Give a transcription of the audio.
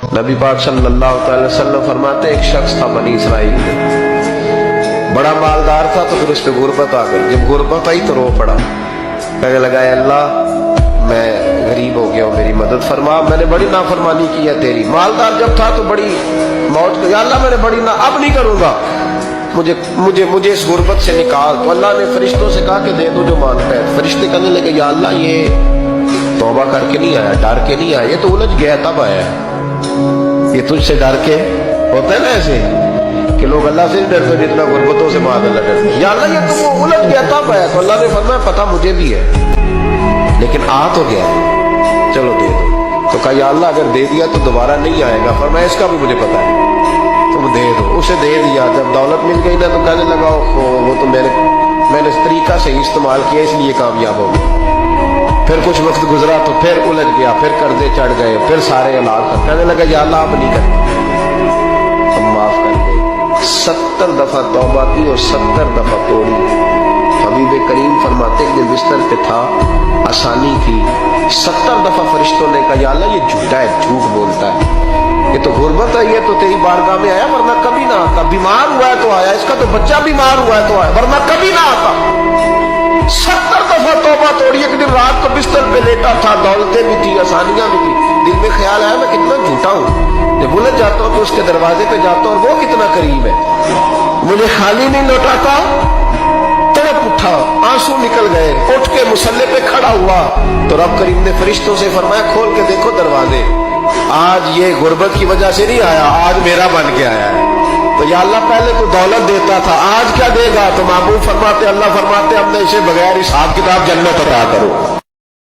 نبی پاک صلی اللہ علیہ وسلم فرماتے ایک شخص تھا بنی اسرائیل میں، بڑا مالدار تھا، تو پھر اس پہ غربت آ گئی۔ جب غربت آئی تو رو پڑا، کہنے لگا اے اللہ میں غریب ہو گیا ہوں، میری مدد فرما، میں نے بڑی نافرمانی کی ہے تیری۔ مالدار جب تھا تو بڑی موت، یا اللہ میں نے بڑی اب نہیں کروں گا، مجھے اس غربت سے نکال۔ تو اللہ نے فرشتوں سے کہا کہ دے دو جو مانگتا ہے۔ فرشتے کہنے لگے یا اللہ یہ توبہ کر کے نہیں آیا، ڈر کے نہیں آیا، یہ تو الجھ گیا تب آیا ہے، یہ تجھ سے ڈر کے ہوتا ہے نا ایسے کہ لوگ اللہ سے نہیں ڈرتے جتنا غربتوں سے معاذ اللہ ڈرتے۔ یا اللہ یہ تو وہ الجھ گیا تب آیا۔ تو اللہ نے فرمایا پتہ مجھے بھی ہے لیکن آ تو گیا، چلو دے دو۔ تو کہا یا اللہ اگر دے دیا تو دوبارہ نہیں آئے گا۔ فرمایا اس کا بھی مجھے پتا ہے، تم دے دو۔ اسے دے دیا۔ جب دولت مل گئی نا تو کہنے لگا وہ تو میں نے اس طریقہ سے ہی استعمال کیا اس لیے کامیاب ہو گیا۔ پھر کچھ وقت گزرا تو پھر الجھ گیا، پھر قرضے چڑھ گئے، پھر سارے علاج کر کہنے لگا یا اللہ اب نہیں کرتے، ہم معاف کر دے۔ 70 دفعہ توبہ کی اور 70 دفعہ توڑی۔ حبیب کریم فرماتے کہ جب بستر پہ تھا آسانی تھی، 70 دفعہ فرشتوں نے کہا یا اللہ یہ جھوٹا ہے، جھوٹ بولتا ہے، یہ تو غربت ہے، یہ تو تیری بارگاہ میں آیا ورنہ کبھی نہ آتا، بیمار ہوا ہے تو آیا، اس کا تو بچہ بیمار ہوا ہے تو آیا ورنہ کبھی نہ آتا۔ 70 دفعہ توبہ توڑی۔ ایک دن رات کو بستر پہ لیٹا تھا، دولتیں بھی تھی، آسانیاں بھی تھی، دل میں خیال آیا میں کتنا جھوٹا ہوں، جب الجھ جاتا ہوں تو اس کے دروازے پہ جاتا ہوں اور وہ کتنا قریب ہے، مجھے خالی نہیں لوٹاتا۔ تڑپ اٹھا، آنسو نکل گئے، اٹھ کے مصلے پہ کھڑا ہوا تو رب کریم نے فرشتوں سے فرمایا کھول کے دیکھو دروازے، آج یہ غربت کی وجہ سے نہیں آیا، آج میرا بن کے آیا ہے۔ تو یا اللہ پہلے تو دولت دیتا تھا، آج کیا دے گا؟ تو محبوب فرماتے، اللہ فرماتے ہم نے اسے بغیر حساب کتاب جنت عطا کرو۔